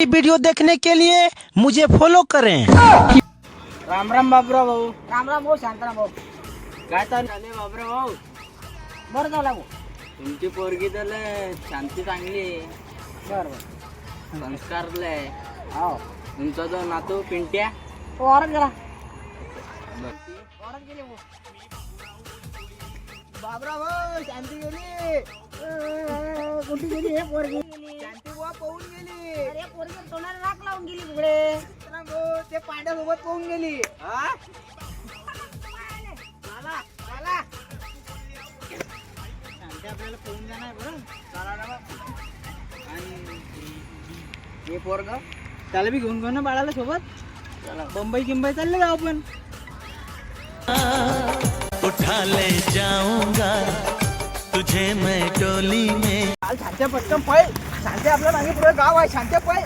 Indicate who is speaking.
Speaker 1: Video देखने के लिए मुझे फॉलो करें।
Speaker 2: राम राम बाबरा भाऊ.
Speaker 3: राम राम भाऊ, शांताराम भाऊ.
Speaker 2: काय चालू झाले बाबरा भाऊ?
Speaker 3: बरं झालं भाऊ.
Speaker 2: तुमची पोरगी तर लय शांती चांगली आहे.
Speaker 3: बरं बरं.
Speaker 2: संस्कार लय.
Speaker 3: हो.
Speaker 2: तुमचा जो नातू पिंट्या
Speaker 3: तो औरत गेला.
Speaker 2: बघ.
Speaker 3: औरत गेली भाऊ.
Speaker 2: बाबरा भाऊ शांती गेली.
Speaker 3: कुठे गेली हे पोरगी?
Speaker 2: शांती बुवा पळून गेली.
Speaker 3: अरे पोरगी तोंडाला राख लावून गेली तिकडे.
Speaker 2: ते पांड्यासोबत पळून गेली. हा? चला, चला. शांती आपल्याला पळून जाणार बरं. चला ना बा. आणि हे पोरग त्याला बी घेऊन ना बाळाला सोबत. चला बंबई किंबई चालले जाऊ आपण.
Speaker 1: उठा ले जाऊंगा तुझे मैं डोली में।
Speaker 2: काल शांत्या पटकन पळ. शांत्या आपल्या मागे पुढे गाव आहे. शांत्या पळ.